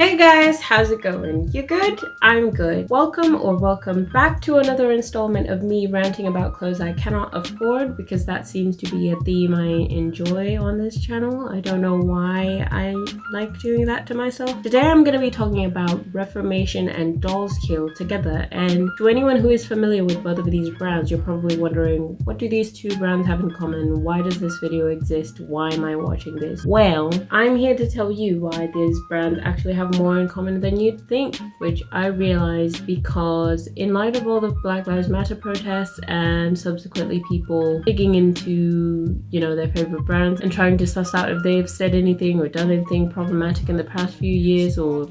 Hey guys, how's it going? You good? I'm good. Welcome back to another installment of me ranting about clothes I cannot afford, because that seems to be a theme I enjoy on this channel. I don't know why I like doing that to myself. Today I'm going to be talking about Reformation and Dolls Kill together, and to anyone who is familiar with both of these brands, you're probably wondering, what do these two brands have in common? Why does this video exist? Why am I watching this? Well, I'm here to tell you why these brands actually have more in common than you'd think, which I realized because in light of all the Black Lives Matter protests and subsequently people digging into, their favorite brands and trying to suss out if they've said anything or done anything problematic in the past few years or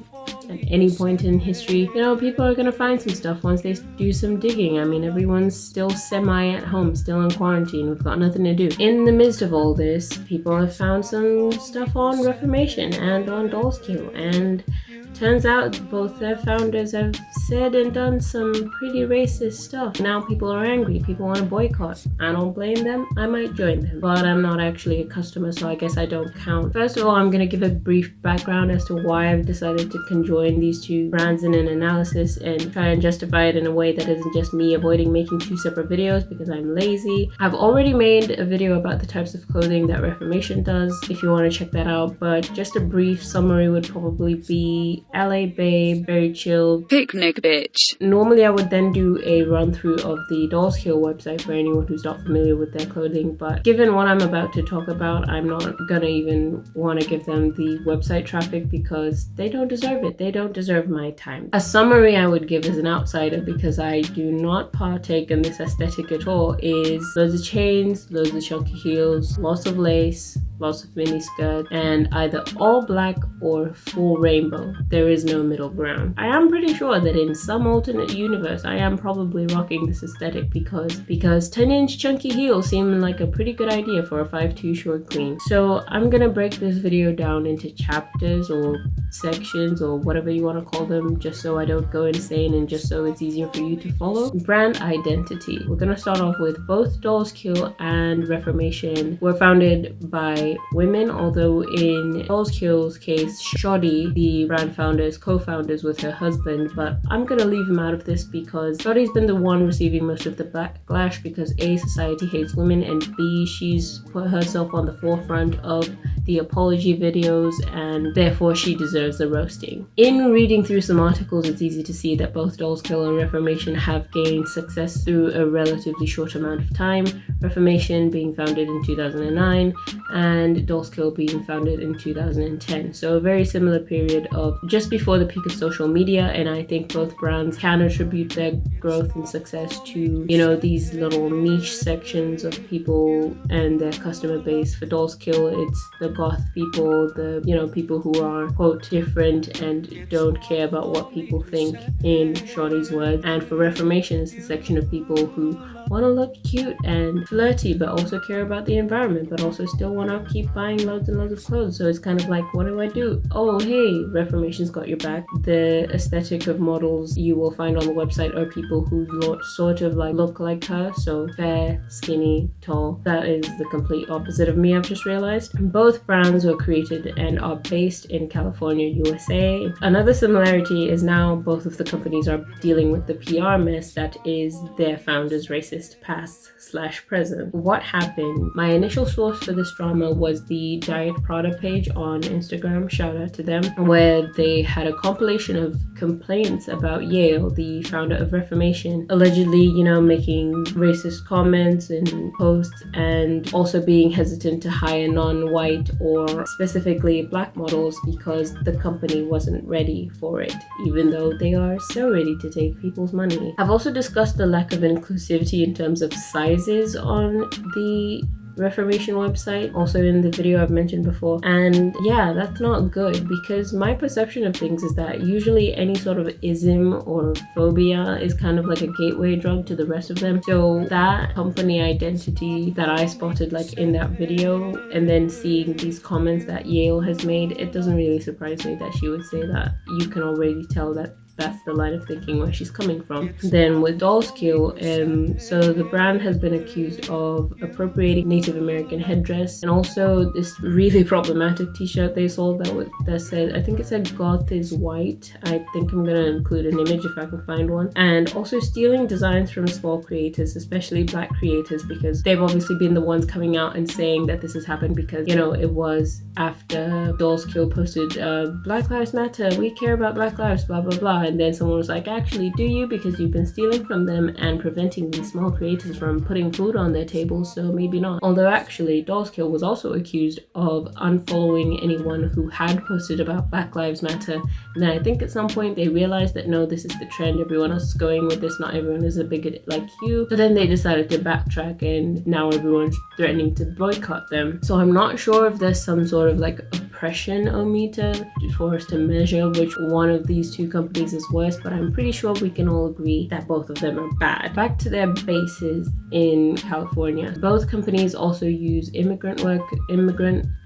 at any point in history, people are gonna find some stuff once they do some digging. I mean, everyone's still semi at home, still in quarantine. We've got nothing to do. In the midst of all this, people have found some stuff on Reformation and on Dolls Kill, and turns out both their founders have said and done some pretty racist stuff. Now people are angry. People want to boycott. I don't blame them. I might join them, but I'm not actually a customer, so I guess I don't count. First of all, I'm going to give a brief background as to why I've decided to conjoin these two brands in an analysis and try and justify it in a way that isn't just me avoiding making two separate videos because I'm lazy. I've already made a video about the types of clothing that Reformation does if you want to check that out, but just a brief summary would probably be LA babe, very chill, picnic bitch. Normally I would then do a run through of the Dolls Kill website for anyone who's not familiar with their clothing, but given what I'm about to talk about, I'm not gonna even want to give them the website traffic because they don't deserve it. They don't deserve my time. A summary I would give as an outsider, because I do not partake in this aesthetic at all, is loads of chains, loads of chunky heels, lots of lace, lots of mini skirt, and either all black or full rainbow. There is no middle ground. I am pretty sure that in some alternate universe I am probably rocking this aesthetic because 10-inch chunky heels seem like a pretty good idea for a 5'2" short queen. So I'm gonna break this video down into chapters or sections or whatever you want to call them, just so I don't go insane and just so it's easier for you to follow. Brand identity. We're gonna start off with both Dolls Kill and Reformation were founded by women, although in Dolls Kill's case, Shoddy, the brand founder, is co-founders with her husband, but I'm gonna leave him out of this because Shoddy's been the one receiving most of the backlash because A, society hates women, and B, she's put herself on the forefront of the apology videos and therefore she deserves the roasting. In reading through some articles, it's easy to see that both Dolls Kill and Reformation have gained success through a relatively short amount of time, Reformation being founded in 2009 and Dolls Kill being founded in 2010. So a very similar period of just before the peak of social media, and I think both brands can attribute their growth and success to, these little niche sections of people and their customer base. For Dolls Kill, it's the goth people, the people who are quote different and don't care about what people think, in Shorty's words. And for Reformation, it's the section of people who want to look cute and flirty but also care about the environment but also still want to keep buying loads and loads of clothes. So it's kind of like, what do I do? Oh hey, Reformation's got your back. The aesthetic of models you will find on the website are people who sort of look like her, so fair, skinny, tall. That is the complete opposite of me, I've just realized. Both brands were created and are based in California, USA. Another similarity is now both of the companies are dealing with the PR mess that is their founders' racist past/present. What happened? My initial source for this drama was the Diet Prada page on Instagram, shout out to them, where they had a compilation of complaints about Yael, the founder of Reformation, allegedly, making racist comments and posts and also being hesitant to hire non-white or specifically black models because the company wasn't ready for it, even though they are so ready to take people's money. I've also discussed the lack of inclusivity in terms of sizes on the Reformation website, also in the video I've mentioned before, and yeah, that's not good because my perception of things is that usually any sort of ism or phobia is kind of like a gateway drug to the rest of them. So that company identity that I spotted in that video, and then seeing these comments that Yael has made, it doesn't really surprise me that she would say that. You can already tell that that's the line of thinking where she's coming from. Then with Dolls Kill, so the brand has been accused of appropriating Native American headdress, and also this really problematic t-shirt they sold that said, I think it said "Goth is white." I think I'm gonna include an image if I can find one. And also stealing designs from small creators, especially Black creators, because they've obviously been the ones coming out and saying that this has happened because, you know, it was after Dolls Kill posted Black Lives Matter, we care about Black lives, blah blah blah, and then someone was like, actually, do you? Because you've been stealing from them and preventing these small creators from putting food on their tables, so maybe not. Although actually Dolls Kill was also accused of unfollowing anyone who had posted about Black Lives Matter, and then I think at some point they realized that no, this is the trend, everyone else is going with this, not everyone is a bigot like you, so then they decided to backtrack and now everyone's threatening to boycott them. So I'm not sure if there's some sort of like oppression-o-meter for us to measure which one of these two companies is worse, but I'm pretty sure we can all agree that both of them are bad. Back to their bases in California. Both companies also use immigrant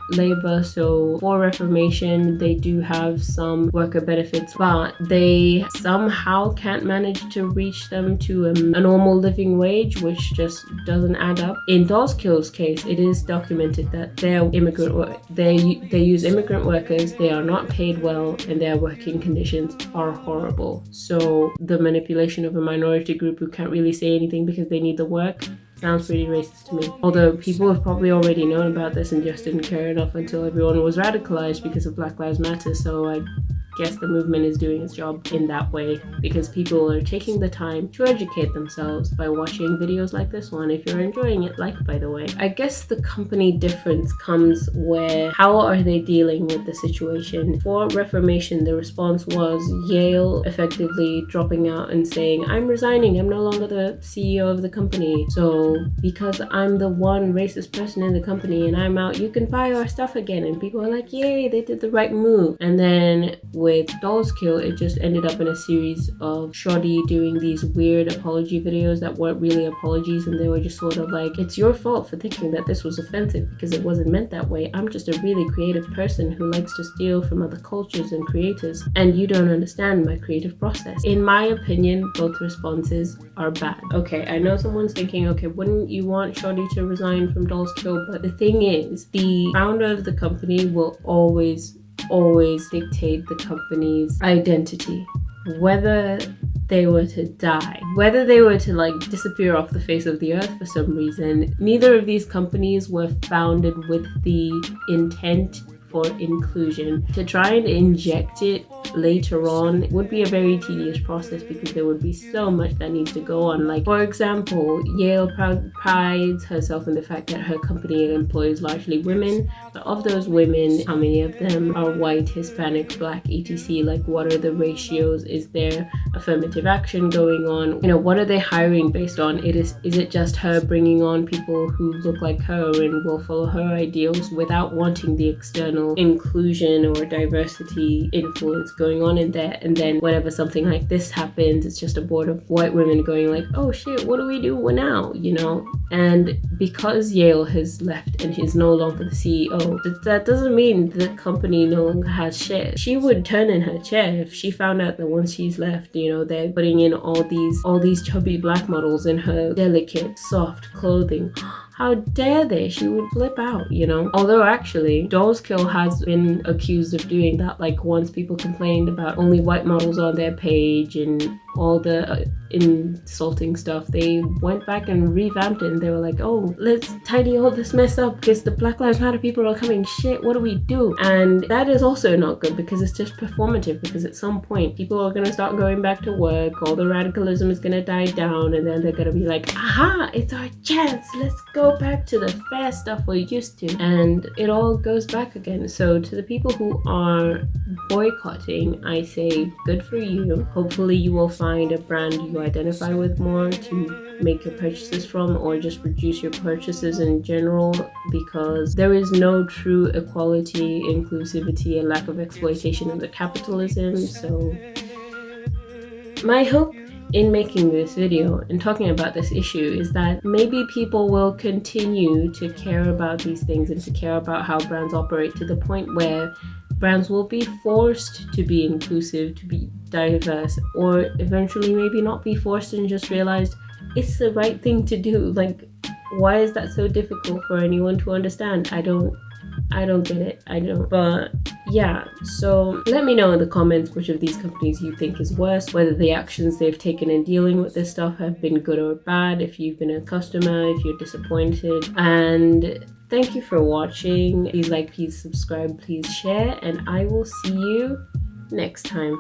labor, so for Reformation they do have some worker benefits, but they somehow can't manage to reach them to a normal living wage, which just doesn't add up. In Dolls Kill's case, it is documented that they use immigrant workers, they are not paid well, and their working conditions are horrible. So the manipulation of a minority group who can't really say anything because they need the work sounds pretty racist to me. Although people have probably already known about this and just didn't care enough until everyone was radicalized because of Black Lives Matter. So I guess the movement is doing its job in that way, because people are taking the time to educate themselves by watching videos like this one. If you're enjoying it, like, by the way. I guess the company difference comes where how are they dealing with the situation. For Reformation, the response was Yael effectively dropping out and saying, I'm resigning, I'm no longer the CEO of the company, so because I'm the one racist person in the company and I'm out, you can buy our stuff again. And people are like, yay, they did the right move. And then with Dolls Kill, it just ended up in a series of Shoddy doing these weird apology videos that weren't really apologies, and they were just sort of like, it's your fault for thinking that this was offensive because it wasn't meant that way. I'm just a really creative person who likes to steal from other cultures and creators, and you don't understand my creative process. In my opinion, both responses are bad. Okay, I know someone's thinking, okay, wouldn't you want Shoddy to resign from Dolls Kill? But the thing is, the founder of the company will always dictate the company's identity. Whether they were to die, whether they were to like disappear off the face of the earth for some reason, neither of these companies were founded with the intent for inclusion. To try and inject it later on would be a very tedious process because there would be so much that needs to go on. Like, for example, Yael prides herself in the fact that her company employs largely women, but of those women, how many of them are white, Hispanic, Black, etc.? Like, what are the ratios? Is there affirmative action going on? You know, what are they hiring based on? Is it just her bringing on people who look like her and will follow her ideals without wanting the external inclusion or diversity influence going on in there? And then whenever something like this happens, it's just a board of white women going like, oh shit, what do we do now, you know? And because Yael has left and she's no longer the CEO, that doesn't mean the company no longer has shares. She would turn in her chair if she found out that once she's left, you know, they're putting in all these chubby Black models in her delicate, soft clothing. How dare they? She would flip out, you know? Although actually, Dolls Kill has been accused of doing that. Like, once people complained about only white models on their page and all the insulting stuff, they went back and revamped it, and they were like, oh, let's tidy all this mess up because the Black Lives Matter people are coming. Shit, what do we do? And that is also not good because it's just performative, because at some point people are going to start going back to work, all the radicalism is going to die down, and then they're going to be like, aha, it's our chance, let's go back to the fair stuff we're used to, and it all goes back again. So to the people who are boycotting, I say good for you. Hopefully you will find a brand you identify with more to make your purchases from, or just reduce your purchases in general, because there is no true equality, inclusivity, and lack of exploitation under capitalism. So my hope in making this video and talking about this issue is that maybe people will continue to care about these things and to care about how brands operate, to the point where brands will be forced to be inclusive, to be diverse, or eventually maybe not be forced and just realize it's the right thing to do. Like, why is that so difficult for anyone to understand? I don't get it. I don't. But yeah, so let me know in the comments which of these companies you think is worse, whether the actions they've taken in dealing with this stuff have been good or bad, if you've been a customer, if you're disappointed. And thank you for watching. Please like, please subscribe, please share, and I will see you next time.